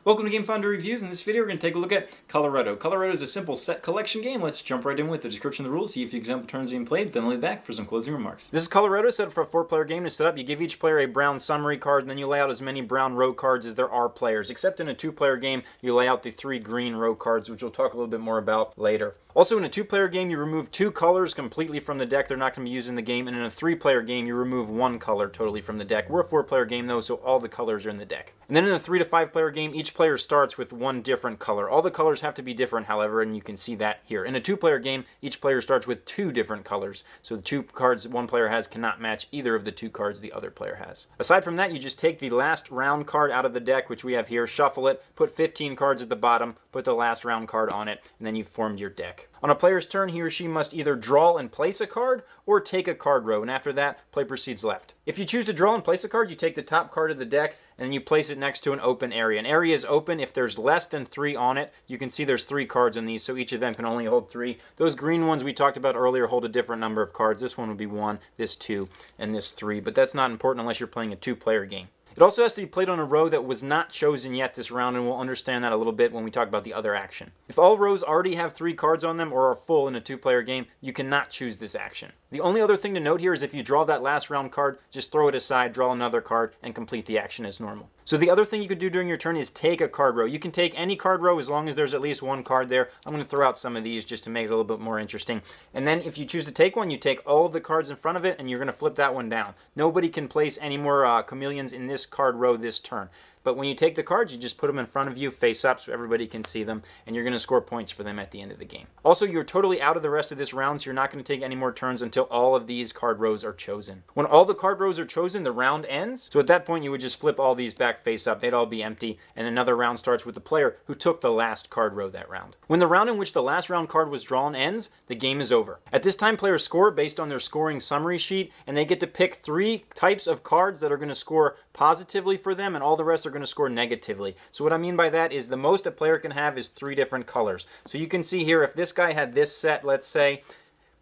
Welcome to Game Fondue Reviews. In this video, we're going to take a look at Coloretto. Coloretto is a simple set collection game. Let's jump right in with the description of the rules, see if the example turns being played, then I'll be back for some closing remarks. This is Coloretto, set up for a 4-player game. To set up, you give each player a brown summary card, and then you lay out as many brown row cards as there are players. Except in a 2-player game, you lay out the 3 green row cards, which we'll talk a little bit more about later. Also, in a 2-player game, you remove 2 colors completely from the deck. They're not going to be used in the game. And in a 3-player game, you remove 1 color totally from the deck. We're a 4-player game, though, so all the colors are in the deck. And then in a 3 to 5-player game, each player starts with 1 different color. All the colors have to be different, however, and you can see that here. In a 2-player game, each player starts with 2 different colors. So the 2 cards that one player has cannot match either of the 2 cards the other player has. Aside from that, you just take the last round card out of the deck, which we have here, shuffle it, put 15 cards at the bottom, put the last round card on it, and then you've formed your deck. On a player's turn, he or she must either draw and place a card or take a card row, and after that, play proceeds left. If you choose to draw and place a card, you take the top card of the deck and then you place it next to an open area. An area is open if there's less than 3 on it. You can see there's 3 cards in these, so each of them can only hold 3. Those green ones we talked about earlier hold a different number of cards. This one would be 1, this 2, and this 3, but that's not important unless you're playing a 2-player game. It also has to be played on a row that was not chosen yet this round, and we'll understand that a little bit when we talk about the other action. If all rows already have 3 cards on them or are full in a 2-player game, you cannot choose this action. The only other thing to note here is if you draw that last round card, just throw it aside, draw another card, and complete the action as normal. So the other thing you could do during your turn is take a card row. You can take any card row as long as there's at least 1 card there. I'm going to throw out some of these just to make it a little bit more interesting. And then if you choose to take one, you take all of the cards in front of it and you're going to flip that one down. Nobody can place any more chameleons in this card row this turn. But when you take the cards, you just put them in front of you, face up, so everybody can see them, and you're going to score points for them at the end of the game. Also, you're totally out of the rest of this round, so you're not going to take any more turns until all of these card rows are chosen. When all the card rows are chosen, the round ends. So at that point, you would just flip all these back face up. They'd all be empty, and another round starts with the player who took the last card row that round. When the round in which the last round card was drawn ends, the game is over. At this time, players score based on their scoring summary sheet, and they get to pick 3 types of cards that are going to score positively for them, and all the rest are going to score negatively. So what I mean by that is the most a player can have is 3 different colors. So you can see here, if this guy had this set, let's say,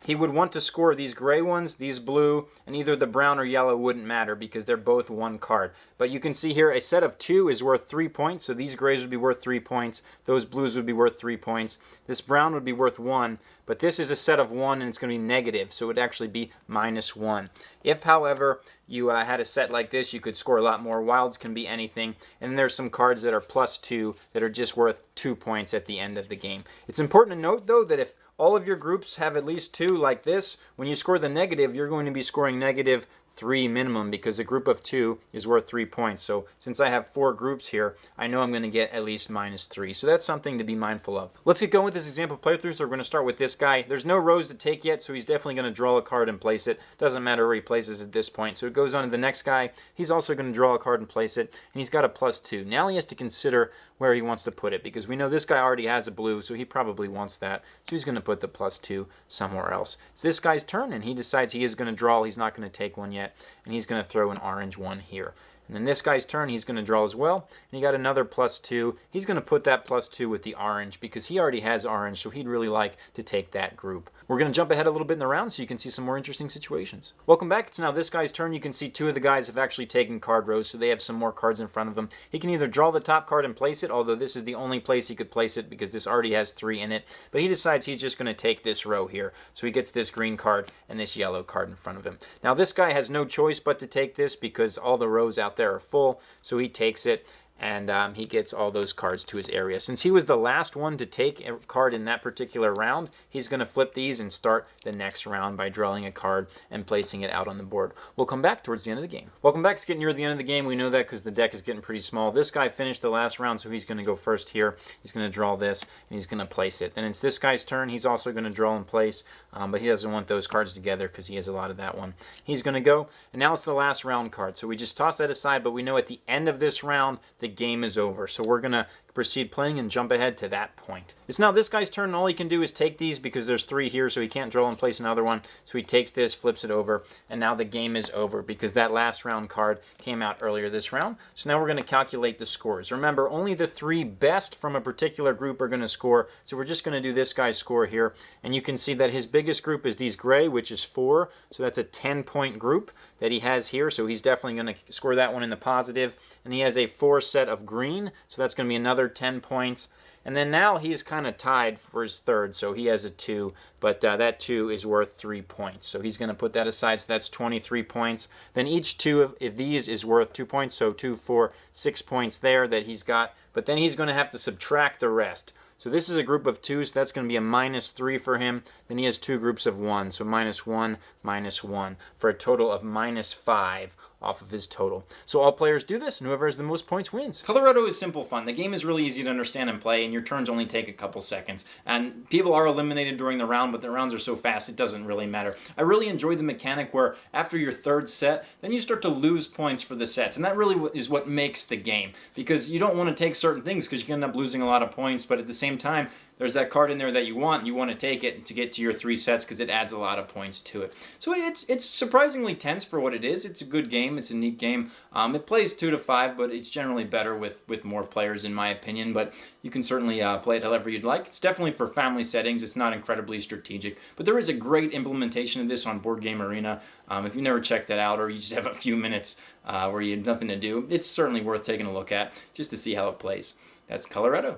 he would want to score these gray ones, these blue, and either the brown or yellow wouldn't matter because they're both 1 card. But you can see here a set of 2 is worth 3 points, so these grays would be worth 3 points, those blues would be worth 3 points, this brown would be worth 1, but this is a set of 1 and it's going to be negative, so it would actually be -1. If, however, you had a set like this, you could score a lot more. Wilds can be anything, and there's some cards that are +2 that are just worth 2 points at the end of the game. It's important to note, though, that if all of your groups have at least 2 like this, when you score the negative, you're going to be scoring -3 minimum because a group of 2 is worth 3 points. So since I have 4 groups here, I know I'm going to get at least -3. So that's something to be mindful of. Let's get going with this example playthrough. So we're going to start with this guy. There's no rows to take yet, so he's definitely going to draw a card and place it. Doesn't matter where he places it at this point. So it goes on to the next guy. He's also going to draw a card and place it, and he's got a +2. Now he has to consider where he wants to put it because we know this guy already has a blue, so he probably wants that. So he's going to put the +2 somewhere else. It's this guy's turn, and he decides he is going to draw. He's not going to take one yet, and he's going to throw an orange one here. And then this guy's turn, he's going to draw as well. And he got another +2. He's going to put that +2 with the orange because he already has orange, so he'd really like to take that group. We're going to jump ahead a little bit in the round so you can see some more interesting situations. Welcome back. It's now this guy's turn. You can see 2 of the guys have actually taken card rows, so they have some more cards in front of them. He can either draw the top card and place it, although this is the only place he could place it because this already has 3 in it. But he decides he's just going to take this row here. So he gets this green card and this yellow card in front of him. Now this guy has no choice but to take this because all the rows out there are full. So he takes it, and he gets all those cards to his area. Since he was the last one to take a card in that particular round, he's going to flip these and start the next round by drawing a card and placing it out on the board. We'll come back towards the end of the game. Welcome back. It's getting near the end of the game. We know that because the deck is getting pretty small. This guy finished the last round, so he's going to go first here. He's going to draw this, and he's going to place it. Then it's this guy's turn. He's also going to draw and place, but he doesn't want those cards together because he has a lot of that one. He's going to go, and now it's the last round card. So we just toss that aside, but we know at the end of this round, the game is over. So we're going to proceed playing and jump ahead to that point. It's now this guy's turn, and all he can do is take these because there's 3 here, so he can't draw and place another one. So he takes this, flips it over, and now the game is over because that last round card came out earlier this round. So now we're going to calculate the scores. Remember, only the 3 best from a particular group are going to score. So we're just going to do this guy's score here, and you can see that his biggest group is these gray, which is 4. So that's a 10-point group that he has here. So he's definitely going to score that one in the positive, and he has a 4, set of green, so that's going to be another 10 points. And then now he's kind of tied for his third, so he has a 2, but that 2 is worth 3 points. So he's going to put that aside, so that's 23 points. Then each 2 of these is worth 2 points, so 2, 4, 6 points there that he's got. But then he's going to have to subtract the rest. So this is a group of 2s, so that's going to be a -3 for him. Then he has 2 groups of 1, so -1, -1, for a total of -5 off of his total. So all players do this, and whoever has the most points wins. Coloretto is simple fun. The game is really easy to understand and play, and your turns only take a couple seconds. And people are eliminated during the round, but the rounds are so fast it doesn't really matter. I really enjoy the mechanic where after your third set, then you start to lose points for the sets. And that really is what makes the game, because you don't want to take certain things because you can end up losing a lot of points, but at the same time, there's that card in there that you want to take it to get to your 3 sets because it adds a lot of points to it. So it's surprisingly tense for what it is. It's a good game. It's a neat game. It plays 2 to 5, but it's generally better with more players in my opinion, but you can certainly play it however you'd like. It's definitely for family settings. It's not incredibly strategic, but there is a great implementation of this on Board Game Arena. If you've never checked that out or you just have a few minutes where you have nothing to do, it's certainly worth taking a look at just to see how it plays. That's Coloretto.